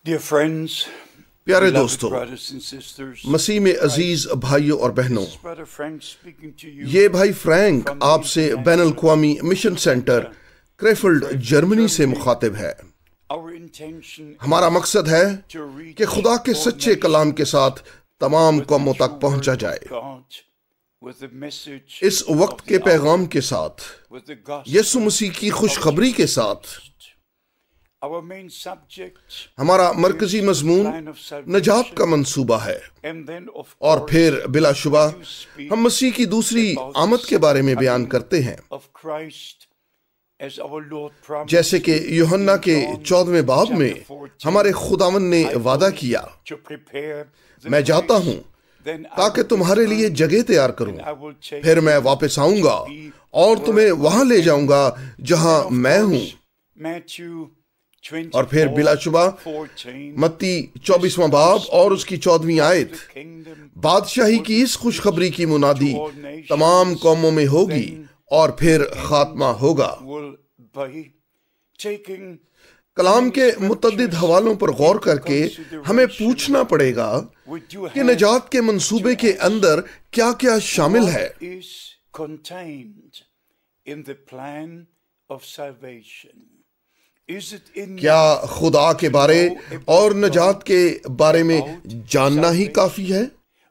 Dear friends, प्यारे beloved दोस्तों, brothers and sisters, मसीह में अजीज भाइयों और बहनों, this is Brother Frank speaking to you ये भाई फ्रैंक from the आपसे बैन International अल-अक़वामी मिशन सेंटर क्रेफिल्ड जर्मनी से मुखातिब है। Our intention हमारा is मकसद है to reach कि खुदा के all सच्चे कलाम के साथ तमाम with the कौमों true तक पहुंचा word of जाए। God, with the message इस वक्त of के the पैगाम hour, के साथ, with the gospel यीशु मसीह की खुशखबरी के साथ, Our main subject हमारा मरकजी is मजमून plan of salvation, नजात का मंसूबा है। and then of और course फिर बिलाशुबा you speak हम मसीह की दूसरी आमद के बारे में बयान करते हैं, of Christ as our Lord promised जैसे कि यूहन्ना के in John 14वें बाब में chapter 14, हमारे खुदावन ने I वादा go किया, to prepare the मैं जाता place, हूं then I ताकि will तुम्हारे लिए return, जगह तैयार करूं, and I will take फिर मैं you वापस आऊंगा to be और where तुम्हें I वहां ले am. जाऊंगा जहां And of मैं हूं। course, Matthew और फिर 24, बिलाशुबा 14, मत्ती 24वां बाब और उसकी 14वीं आयत, the kingdom बादशाही की इस खुशखबरी की मुनादी तमाम कौमों में होगी और फिर खात्मा होगा। will be taking कलाम के मुतद्दिद हवालों पर गौर करके हमें पूछना पड़ेगा with you कि नजात के मंसूबे के अंदर क्या क्या शामिल है। is contained in the plan of salvation. Is it in क्या खुदा के बारे और नजात के बारे में जानना ही काफी है,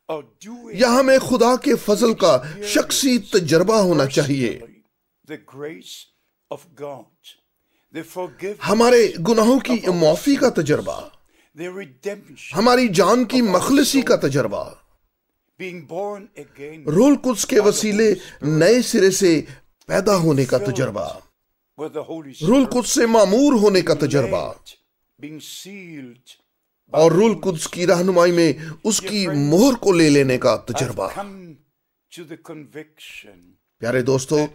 or do we या हमें खुदा के फजल का शख्सी तजर्बा होना चाहिए? the grace of God, the forgiveness, हमारे गुनाहों की माफी का तजर्बा, the redemption, हमारी जान की मखलसी का तजर्बा, being born again रूह कुद्स के वसीले नए सिरे से पैदा होने का तजर्बा, with the Holy रूह Spirit, कुद्स से मामूर होने का तजर्बा being sealed और रूह कुद्स की रहनुमाई में उसकी मोहर को ले लेने का तजर्बा। come to the conviction प्यारे दोस्तों,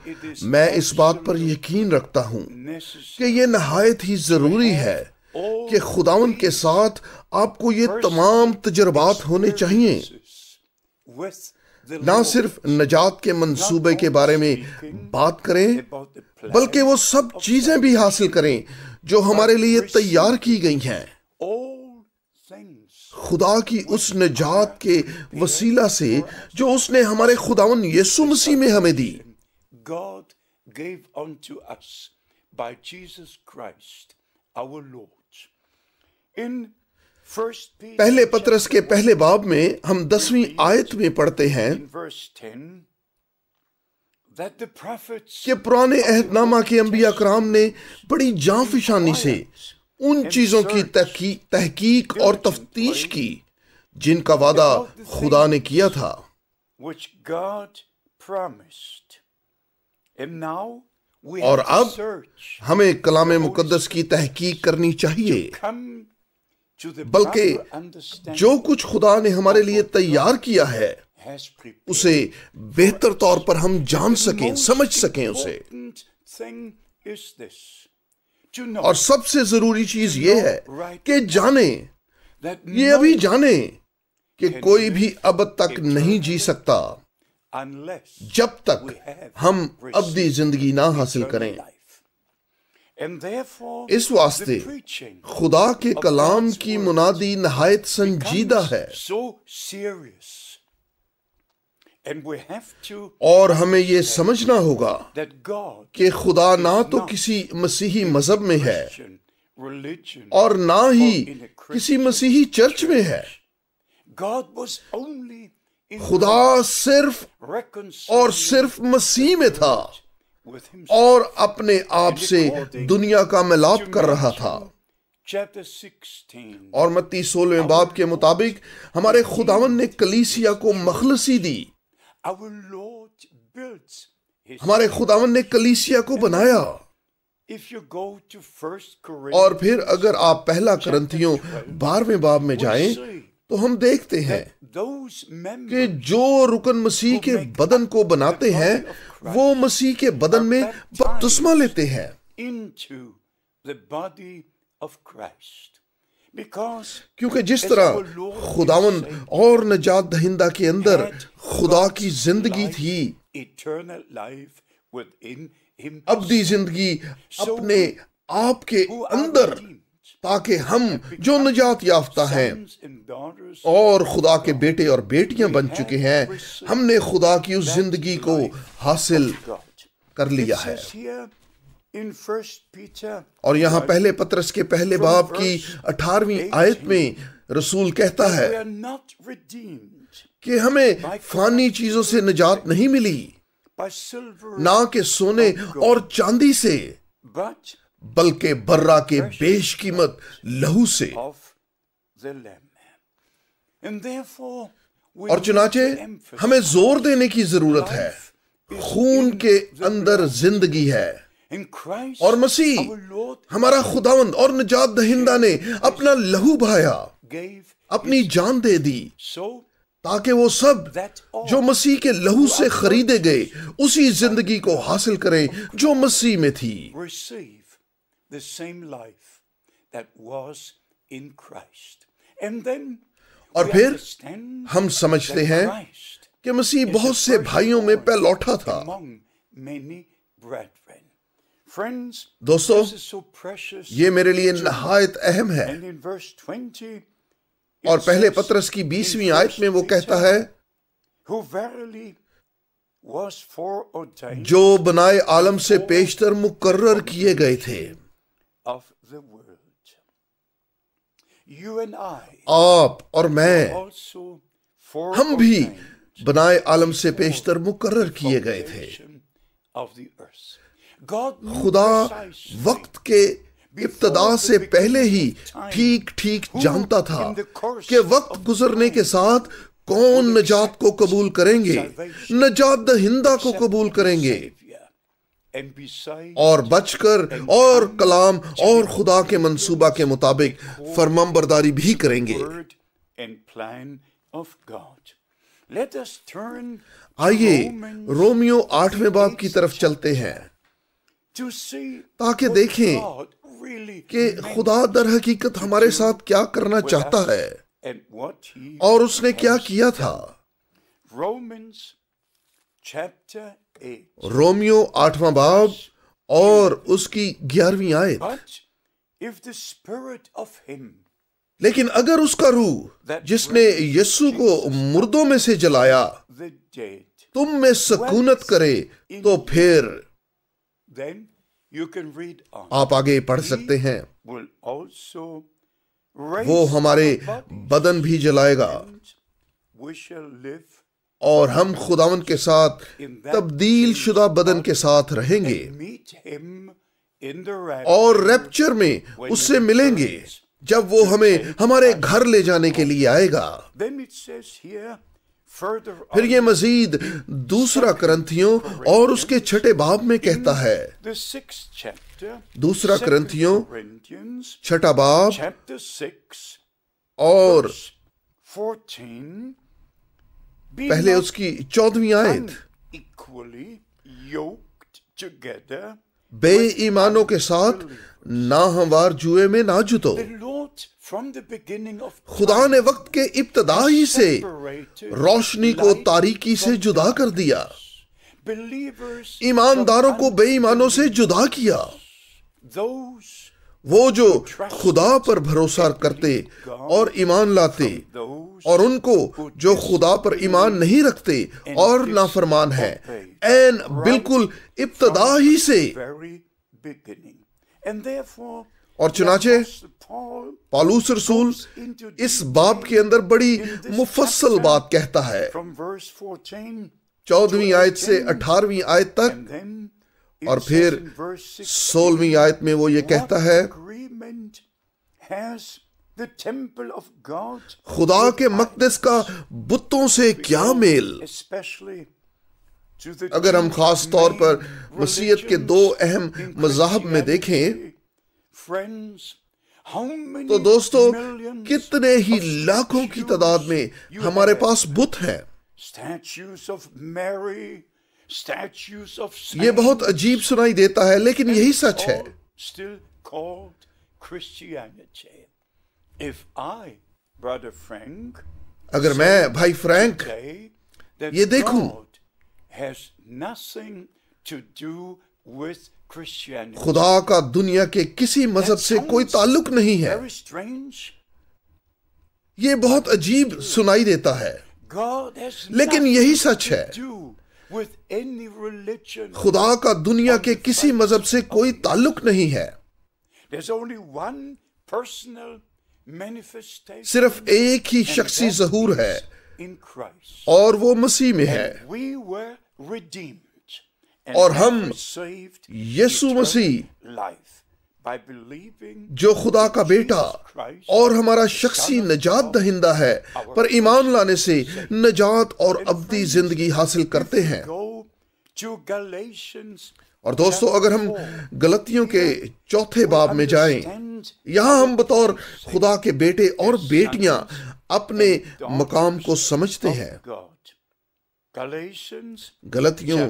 मैं इस बात पर यकीन रखता हूं necessary कि ये नहायत ही जरूरी है कि खुदावन के साथ आपको ये तमाम तजर्बात होने चाहिए, with the ना Lord सिर्फ नजात के मंसूबे के बारे में बात करें, about the plan, बल्कि वो सब चीजें भी हासिल करें जो हमारे लिए तैयार की गई हैं। all things खुदा की उस नजात के वसीला से जो उसने हमारे खुदावन यीशु मसीह में हमें दी। God gave unto us by Jesus Christ our Lord. In First Peter पहले पत्रस के पहले बाब में हम 10वीं आयत में पढ़ते हैं in verse 10 that the prophets कि पुराने अहदनामा के अंबिया कराम ने बड़ी जांफिशानी से उन चीजों की तहकीक और तफ्तीश की जिनका वादा खुदा ने किया था। which God promised. And now we और have to अब search, हमें कलाम मुकद्दस की तहकीक करनी चाहिए, come to the बल्कि proper understanding जो कुछ खुदा ने हमारे लिए तैयार किया है has prepared. उसे बेहतर तौर पर हम जान सकें, Most समझ सकें उसे। important thing is this, to know और सबसे जरूरी चीज ये है कि जाने, that ये no अभी जाने कि कोई भी अब तक नहीं जी सकता unless जब तक हम अब्दी जिंदगी ना हासिल करें। life. And therefore इस वास्ते the preaching खुदा के कलाम की मुनादी नहायत संजीदा है so serious, and we have to और हमें ये समझना होगा that God कि खुदा ना तो किसी मसीही मजहब में है Christian religion और ना ही किसी मसीही चर्च में है। God was only in खुदा सिर्फ reconciled और सिर्फ मसीह में था with himself. और अपने आप से दुनिया का मिलाप कर रहा था। Chapter 16 और मत्ती 16वें बाब के मुताबिक हमारे खुदावन ने कलीसिया को मखलसी दी। our Lord built his. हमारे खुदावन ने कलीसिया को बनाया। If you go to 1 Corinthians, और फिर अगर आप पहला करंथियों 12वें बाब में जाएं तो हम देखते हैं those कि members जो रुकन मसीह के बदन को बनाते हैं वो मसीह के बदन में बपतिस्मा लेते हैं into the body of Christ, because क्योंकि जिस तरह खुदावन और नजात दहिंदा के अंदर खुदा की जिंदगी थी, eternal life within him, अब्दी जिंदगी अपने आप के अंदर ताकि हम जो निजात याफ्ता हैं और खुदा के बेटे और बेटियां बन चुके हैं, हमने खुदा की उस जिंदगी को हासिल कर लिया है। और यहाँ पहले पत्रस के पहले बाब की 18वीं आयत में रसूल कहता है कि हमें फानी चीजों से निजात नहीं मिली, ना कि सोने और चांदी से, बल्कि बर्रा के बेशकीमत लहू से। और चुनाचे हमें जोर देने की जरूरत है, खून के अंदर जिंदगी है और मसीह हमारा खुदावंद और निजात दहिंदा ने अपना लहू बहाया, अपनी जान दे दी, ताकि वो सब जो मसीह के लहू से खरीदे गए उसी जिंदगी को हासिल करें जो मसीह में थी। और फिर हम समझते हैं कि मसीह बहुत से भाइयों में पहलौठा था। दोस्तों, ये मेरे लिए नहायत अहम है। और पहले पत्रस की 20वीं आयत में वो कहता है, जो बनाए आलम से पेशतर मुकर्रर किए गए थे। आप और मैं, हम भी बनाए आलम से पेशतर मुकर्रर किए गए थे। खुदा वक्त के इब्तदा से पहले ही ठीक ठीक जानता था कि वक्त गुजरने के साथ कौन नजात को कबूल करेंगे, नजात दहिंदा को कबूल करेंगे और बचकर और कलाम और खुदा के मंसूबा के मुताबिक फरमाबरदारी भी करेंगे। आइए रोमियो 8वें बाब की तरफ चलते हैं ताकि देखें कि खुदा दर हकीकत हमारे साथ क्या करना चाहता है और उसने क्या किया था। रोमियो 8वां बाब और उसकी 11वीं आयत। लेकिन अगर उसका रूह जिसने यीशु को मुर्दों में से जलाया तुम में सकूनत करे, तो फिर आप आगे पढ़ सकते हैं, वो हमारे बदन भी जलाएगा और हम खुदावन के साथ तब्दील शुदा बदन के साथ रहेंगे और रैप्चर में उससे मिलेंगे जब वो हमें हमारे घर ले जाने के लिए आएगा। फिर ये मजीद दूसरा करंथियों और उसके 6ठे बाब में कहता है, दूसरा करंथियों 6ठा बाब और पहले उसकी 14वीं आयत। बेईमानों के साथ नाहमवार जुए में ना जुतो। खुदा ने वक्त के इब्तदा ही से रोशनी को तारीकी से जुदा कर दिया, ईमानदारों को बेईमानों से जुदा किया। वो जो खुदा पर भरोसा करते और ईमान लाते और उनको जो खुदा पर ईमान नहीं रखते और नाफरमान है, ऐन बिल्कुल इब्तदा ही से। और चुनाचे पौलुस रसूल इस बाब के अंदर बड़ी मुफस्सल बात कहता है 14वीं आयत से 18वीं आयत तक। और फिर 16वीं आयत में वो ये कहता है, खुदा के मक़दस का बुतों से क्या मेल। अगर हम खास तौर पर मसीहत के 2 अहम मज़ाहब में देखें तो दोस्तों, कितने ही लाखों की तादाद में हमारे पास बुत हैं। ये बहुत अजीब सुनाई देता है, लेकिन यही सच है। अगर मैं भाई फ्रैंक ये देखूं Christianity. खुदा का दुनिया के किसी मजहब से कोई ताल्लुक नहीं है। Very strange. ये बहुत अजीब सुनाई देता है, God has लेकिन यही सच है। nothing to do with any religion. खुदा का दुनिया के किसी मजहब से कोई ताल्लुक नहीं है। There's only one personal manifestation. सिर्फ एक ही शख्सी ज़हूर है in Christ. और वो मसीह में है। And we were redeemed. And और हम saved Yeshu eternal Masih life by believing जो खुदा का बेटा और हमारा शख्सी नजात दहिंदा है पर ईमान लाने से नजात और अब्दी जिंदगी हासिल करते हैं। go to Galatians. और दोस्तों, अगर हम गलतियों के चौथे बाब में जाएं, यहां हम बतौर खुदा के बेटे और बेटियां अपने मकाम को समझते हैं। Galatians गलतियों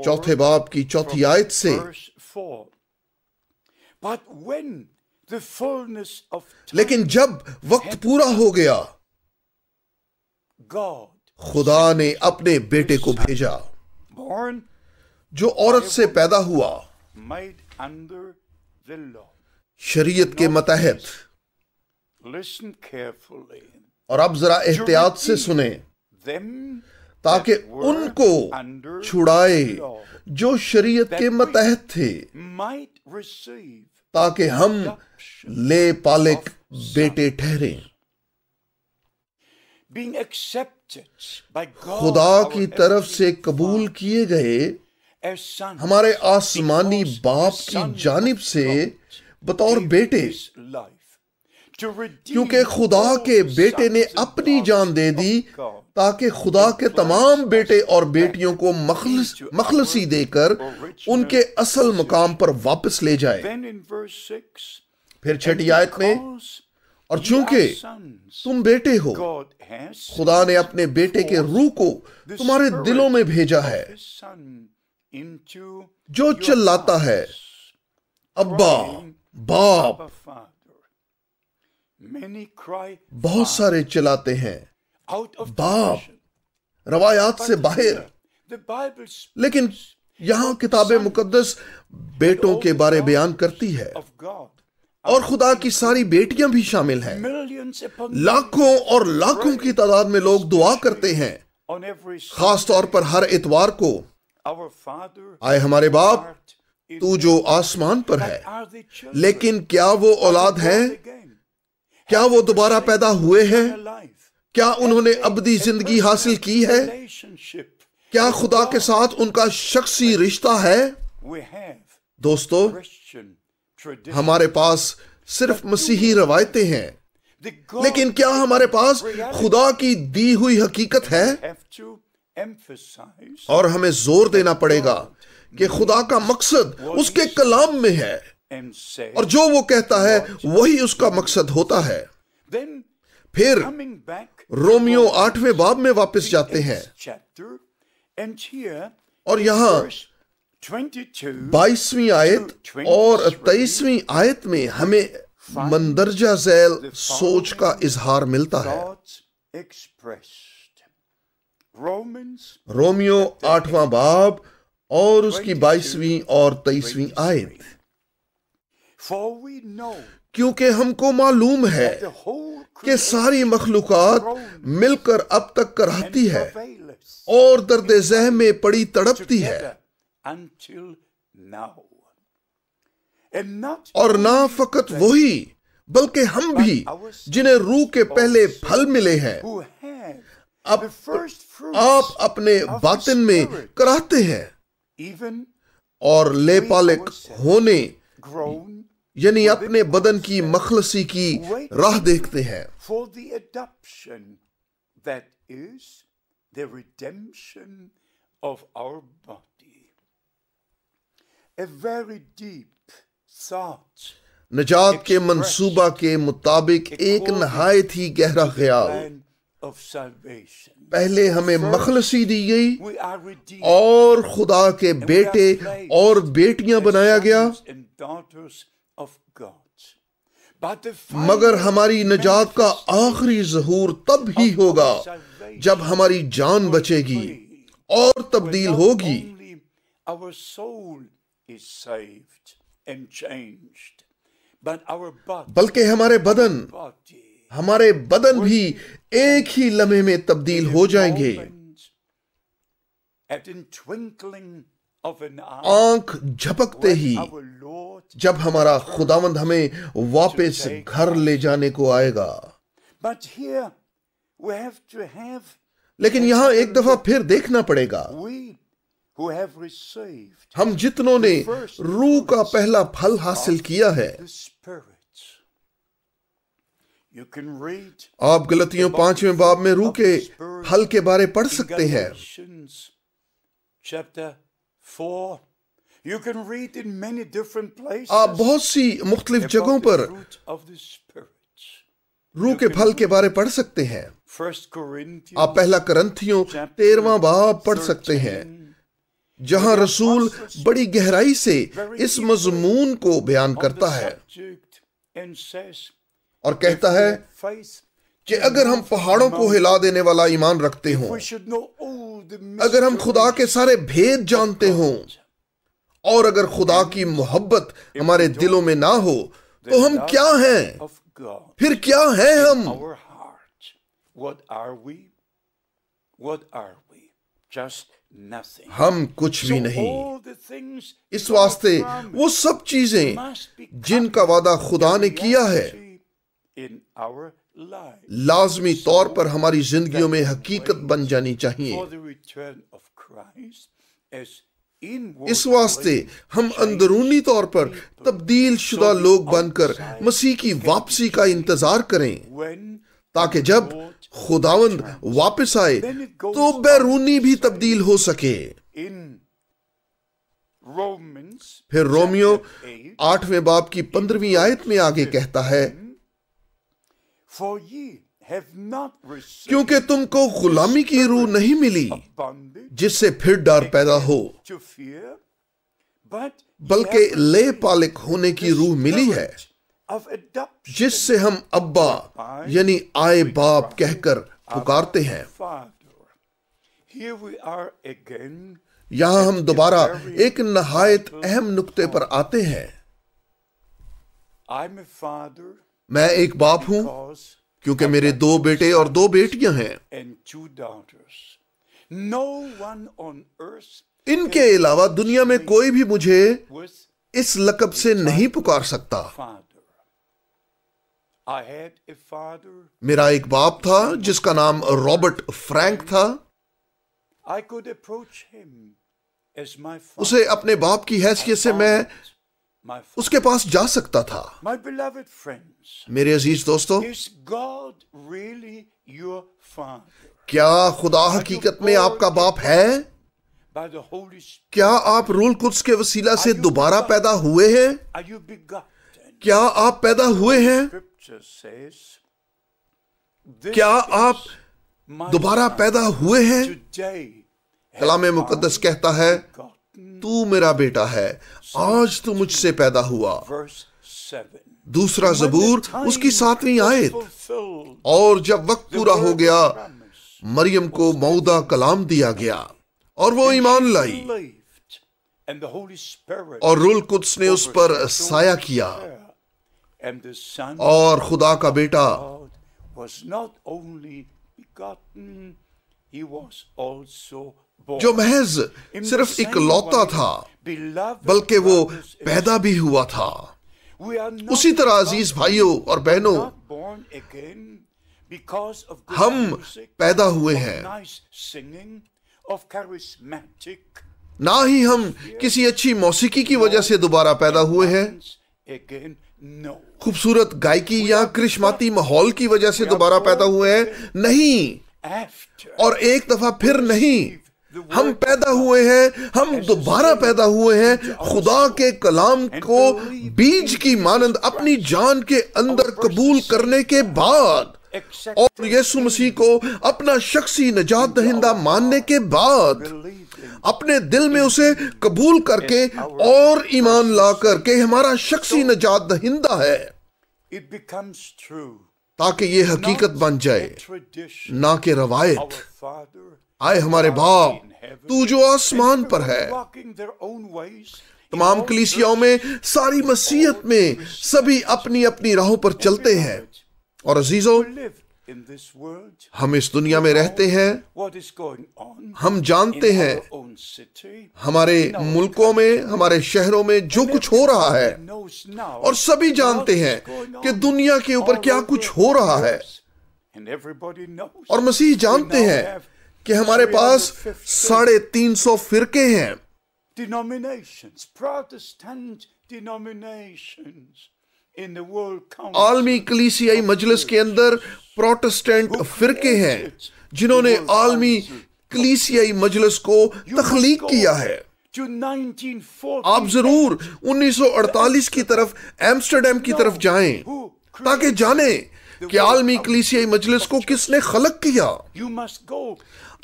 चौथे बाब की चौथी आयत से, verse 4. But when the fullness of time, लेकिन जब वक्त पूरा हो गया, God, खुदा ने अपने बेटे को भेजा born, जो औरत से पैदा हुआ, made under the law. शरीयत के मतहत। Listen carefully. और अब जरा एहतियात से सुने, Them ताकि that were उनको under छुड़ाए the law, जो शरीयत के मतहत थे, might receive ताकि हम ले पालिक बेटे ठहरें। being accepted by God, खुदा our की तरफ से heavenly कबूल Father, किए गए as sons, हमारे आसमानी because बाप the की Son जानिब of से God बतौर gave बेटे, his life to redeem क्योंकि खुदा all के the बेटे ने sons and अपनी जान दे daughters दी of God, ताकि खुदा के तमाम बेटे और बेटियों को मखलसी देकर उनके असल मकाम पर वापस ले जाए। Then in verse 6, फिर छठी आयत में, because और ye चूंकि are sons, तुम बेटे हो, God has खुदा ने अपने बेटे के रूह को the तुम्हारे spirit दिलों में भेजा of है, his Son into जो your चिल्लाता है, hearts, अब्बा, crying, बाप। Abba, Father. Many cry बहुत सारे चिल्लाते हैं out of बाप, tradition. रवायात से But बाहर। here, the Bible लेकिन यहाँ किताब मुकद्दस बेटों के बारे बयान करती है, of God, और खुदा की सारी बेटियां भी शामिल हैं। millions upon लाखों और लाखों की तादाद में लोग दुआ करते हैं, on every खास तौर पर हर इतवार को, our Father, आए हमारे बाप, art in तू जो आसमान पर है। are the children, लेकिन क्या वो औलाद born है? again, क्या वो दोबारा पैदा हुए हैं? alive, क्या उन्होंने अब्दी जिंदगी हासिल की है? relationship क्या खुदा के साथ उनका शख्सी रिश्ता है? we have दोस्तों, Christian tradition. हमारे पास सिर्फ मसीही रवायतें हैं, The God लेकिन क्या हमारे पास खुदा की दी हुई हकीकत है? have to emphasize और हमें जोर देना पड़ेगा कि खुदा का मकसद उसके कलाम में है, and say, और जो वो कहता है वही उसका मकसद होता है। then फिर coming back रोमियो 8वें बाब में वापस जाते हैं, chapter, and here और यहाँ 22 22वीं आयत और 23वीं आयत में हमें मंदरजा झैल सोच का इजहार मिलता है। thoughts expressed. Romans रोमियो 8वां बाब और उसकी 22वीं और 23वीं आयत, for we know क्योंकि हमको मालूम है the whole कि सारी मखलूकात मिलकर अब तक कराहती है prevaileth और दर्द ज़ह में पड़ी तड़पती है, together until now. And not और ना फकत वही बल्कि हम भी जिन्हें रूह के पहले फल मिले हैं, who have अब the first fruits आप अपने बातिन में कराहते हैं even और ले पालिक होने grown यानी अपने बदन की मखलसी की राह देखते हैं, for the adoption, that is the redemption of our body. A very deep thought, नजात के मंसूबा के मुताबिक एक नहायत ही गहरा ख्याल। plan of salvation. पहले हमें मखलसी दी गई We are redeemed और खुदा के बेटे और बेटियां बनाया गया, sons and daughters of God. But the मगर हमारी नजात का आखिरी ज़हूर तब ही होगा जब हमारी जान बचेगी और तब्दील होगी, only our soul is saved and changed, but our बल्कि body हमारे बदन भी एक ही लम्हे में तब्दील हो जाएंगे। at the twinkling of an eye, आंख झपकते ही our Lord, जब हमारा खुदावंद हमें वापस घर ले जाने को आएगा। but here we have to have, लेकिन यहां एक दफा फिर देखना पड़ेगा, we who have received हम जितनों ने रूह का पहला फल हासिल किया है। the Spirit. You can read आप गलतियों 5वें बाब में रूह के फल के बारे पढ़ सकते हैं। Galatians chapter 4. You can read in many different places आप बहुत सी मुख्तलिफ जगहों about the पर fruit of the Spirit. रूह के फल के बारे पढ़ सकते हैं। 1 Corinthians आप पहला करंथियों 13वां बाब पढ़ सकते हैं, जहां रसूल बड़ी गहराई से इस मजमून को बयान करता है subject and says, और कहता है कि अगर हम पहाड़ों को हिला देने वाला ईमान रखते हों, we should know all the अगर हम खुदा के सारे भेद जानते हों, और अगर खुदा की मोहब्बत हमारे दिलों में ना हो, तो हम क्या हैं? of God. फिर क्या हैं हम? Our heart. What are we? What are we? Just nothing. हम कुछ भी So नहीं। all the things इस वास्ते वो सब चीजें must become जिनका वादा खुदा ने किया है, in our lives लाजमी तौर पर हमारी जिंदगियों में हकीकत बन जानी चाहिए। for the return of Christ as inward इस वास्ते हम अंदरूनी तौर पर तब्दील शुदा लोग बनकर मसीह की वापसी का इंतजार करें, when ताकि जब खुदावंद वापस आए तो बैरूनी भी तब्दील हो सके। in Romans फिर रोमियो chapter 8, 8वें बाब की 15वीं आयत में आगे कहता है, for ye have not received क्योंकि तुमको गुलामी की रूह नहीं मिली bondage जिससे फिर डर पैदा हो, to fear, but ye बल्कि have ले received पालिक होने की रूह मिली है, spirit of adoption, जिससे हम अब्बा यानी आए बाप कहकर पुकारते हैं। Father. Here we are again. यहां हम दोबारा एक नहायत अहम नुक्ते पर आते हैं। I'm a father मैं एक बाप हूं because क्योंकि मेरे 2 बेटे और 2 बेटियां हैं। and 2 daughters. No one on earth इनके अलावा दुनिया में कोई भी मुझे with इस लक़ब से नहीं पुकार सकता। father. I had a father. मेरा एक बाप था जिसका नाम रॉबर्ट फ्रैंक था। I could approach him as my father. उसे अपने बाप की हैसियत से मैं My father. उसके पास जा सकता था। My beloved friends, मेरे अजीज दोस्तों, is God really your father? क्या खुदा हकीकत में आपका बाप है? By the Holy Spirit, क्या आप रूह कुद्स के वसीला से दोबारा पैदा हुए हैं? are you begotten? क्या आप पैदा हुए हैं? Scripture says, this क्या आप is my दोबारा son. पैदा हुए हैं? Today कलाम मुकद्दस कहता है, begotten. तू मेरा बेटा है, आज तू मुझसे पैदा हुआ। Verse 7. दूसरा ज़बूर उसकी 7वीं आयत। Fulfilled और जब वक्त the पूरा हो word गया, of promise. मरियम को मौदा कलाम दिया गया और वो ईमान लाई, Believed, and the Holy Spirit और रूह कुद्स ने उस पर साया किया, and the Son और खुदा का बेटा God was not only begotten, he was also born. जो महज In सिर्फ the same इकलौता way, था, beloved बल्कि वो brothers and पैदा भी हुआ था। we are not उसी तरह अजीज begotten, भाइयों और बहनों, not born again because of good हम music, पैदा हुए of हैं, nice singing, of charismatic, ना ही हम किसी अच्छी मौसीकी की वजह से दोबारा पैदा हुए हैं, again, no. खूबसूरत गायकी या करिश्माती माहौल की वजह से दोबारा पैदा हुए हैं, नहीं। After और एक दफा फिर नहीं, हम पैदा हुए हैं, हम दोबारा पैदा हुए हैं खुदा के कलाम को बीज की मानंद अपनी जान के अंदर कबूल करने के बाद और यीशु मसीह को अपना शख्सी निजात दहिंदा मानने के बाद, अपने दिल में उसे कबूल करके और ईमान ला करके हमारा शख्सी निजात दहिंदा है, it becomes true. ताकि ये हकीकत बन जाए, Tradition. ना कि Our रवायत। Father, आए हमारे बाप, तू जो आसमान पर है, walking their own ways, तमाम कलीसियाओं में, सारी मसीहत में सभी अपनी अपनी राहों पर चलते हैं। और अजीजों, हम इस दुनिया में रहते हैं, हम जानते हैं हमारे मुल्कों में, हमारे शहरों में जो कुछ हो रहा है, और सभी जानते हैं कि दुनिया के ऊपर क्या कुछ हो रहा है। और मसीह जानते हैं कि हमारे पास 350 फिरके हैं। आलमी कलीसियाई मजलिस के अंदर प्रोटेस्टेंट फिरके हैं जिन्होंने आलमी कलीसियाई मजलिस को तख्लीक किया है। आप जरूर 1948 की तरफ, एम्स्टरडैम की तरफ जाएं ताकि जाने कि आलमी कलीसियाई मजलिस को किसने खलक किया।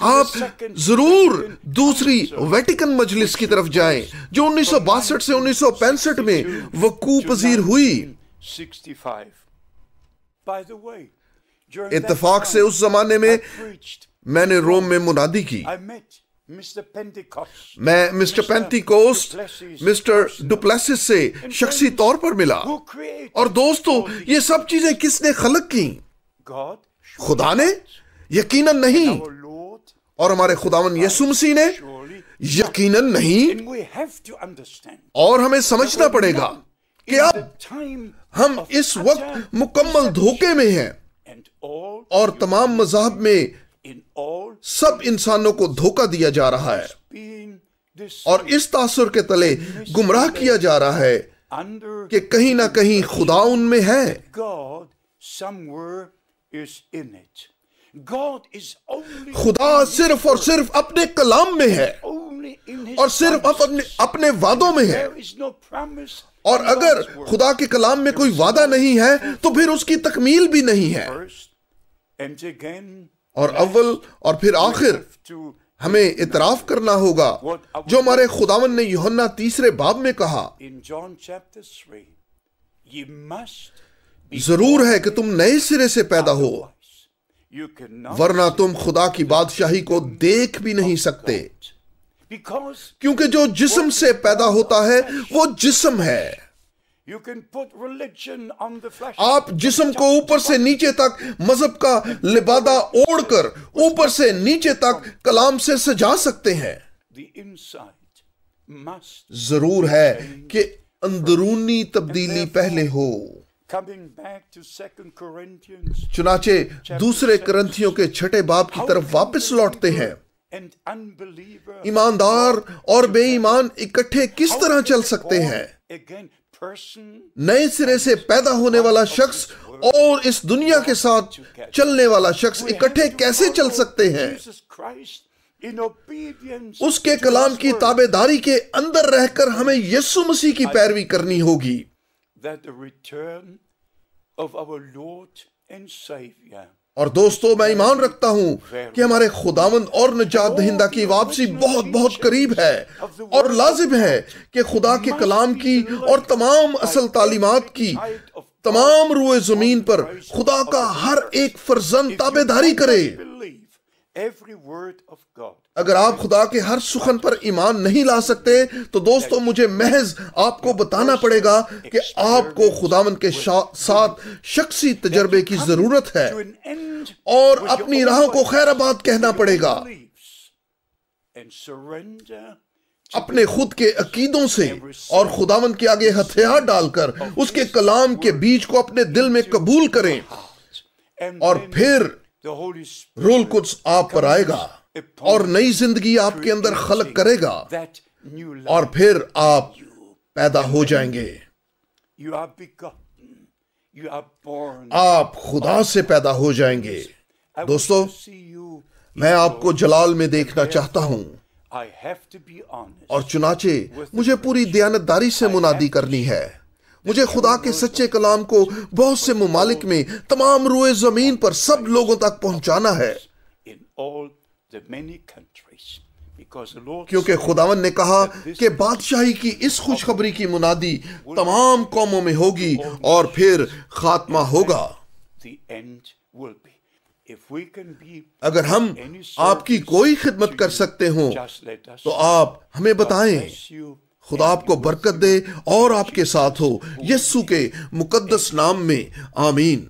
आप जरूर दूसरी वेटिकन मजलिस की तरफ जाएं जो 1962 से 1965 में वकूफ पजीर हुई। इत्तेफाक से उस जमाने में मैंने रोम में मुनादी की। मैं मिस्टर पेंटिकोस्ट, मिस्टर डुप्लेसिस से शख्सी तौर पर मिला। और दोस्तों, ये सब चीजें किसने खलक की? खुदा ने? यकीनन नहीं। और हमारे खुदावन यीशु मसीह ने? यकीनन नहीं। और हमें समझना पड़ेगा कि अब हम इस वक्त मुकम्मल धोखे में हैं, और तमाम मज़हब में सब इंसानों को धोखा दिया जा रहा है और इस तासुर के तले गुमराह किया जा रहा है कि कहीं ना कहीं खुदा उनमें है। खुदा सिर्फ और सिर्फ अपने कलाम में है और सिर्फ अपने वादों में है। और अगर खुदा के कलाम में कोई वादा नहीं है तो फिर उसकी तकमील भी नहीं है। और अव्वल और फिर आखिर हमें इतराफ करना होगा जो हमारे खुदावन ने यूहन्ना 3 बाब में कहा, जरूर है कि तुम नए सिरे से पैदा हो, वरना तुम खुदा की बादशाही को देख भी नहीं सकते। क्योंकि जो जिस्म से पैदा होता है वो जिस्म है। आप जिस्म को ऊपर से नीचे तक मजहब का लिबादा ओढ़कर ऊपर से नीचे तक कलाम से सजा सकते हैं। जरूर है कि अंदरूनी तब्दीली पहले हो। चुनाचे दूसरे करंथियों के 6 बाब की तरफ वापस लौटते हैं। ईमानदार और बेईमान इकट्ठे किस तरह चल सकते हैं? नए सिरे से पैदा होने वाला शख्स और इस दुनिया के साथ चलने वाला शख्स इकट्ठे कैसे चल सकते हैं? उसके कलाम की ताबेदारी के अंदर रहकर हमें यीशु मसीह की पैरवी करनी होगी। और दोस्तों, मैं ईमान रखता हूं कि हमारे खुदावंद और निजात दहिंदा की वापसी बहुत बहुत करीब है और लाजिम है कि खुदा के कलाम की और तमाम असल तालीमात की तमाम रुए जमीन पर खुदा का हर एक फर्जंद ताबेदारी करे। अगर आप खुदा के हर सुखन पर ईमान नहीं ला सकते तो दोस्तों, मुझे महज आपको बताना पड़ेगा कि आपको खुदावन के साथ शख्सी तजर्बे की जरूरत है और अपनी राहों को खैराबाद कहना पड़ेगा। अपने खुद के अकीदों से और खुदावन के आगे हथियार डालकर उसके कलाम के बीज को अपने दिल में कबूल करें और फिर रूह कुद्स आप पर आएगा और नई जिंदगी आपके अंदर खलक करेगा और फिर आप पैदा हो जाएंगे। आप खुदा से पैदा हो जाएंगे। दोस्तों, मैं आपको जलाल में देखना चाहता हूं और चुनाचे मुझे पूरी दयानतदारी से मुनादी करनी है। मुझे खुदा के सच्चे कलाम को बहुत से मुमालिक में, तमाम रुए जमीन पर सब लोगों तक पहुंचाना है, क्योंकि खुदावन ने कहा कि बादशाही की इस खुशखबरी की मुनादी तमाम कौमों में होगी और फिर खात्मा होगा। अगर हम आपकी कोई खिदमत कर सकते हो तो आप हमें बताएं। खुदा आपको बरकत दे और आपके साथ हो, यीशु के मुकद्दस नाम में, आमीन।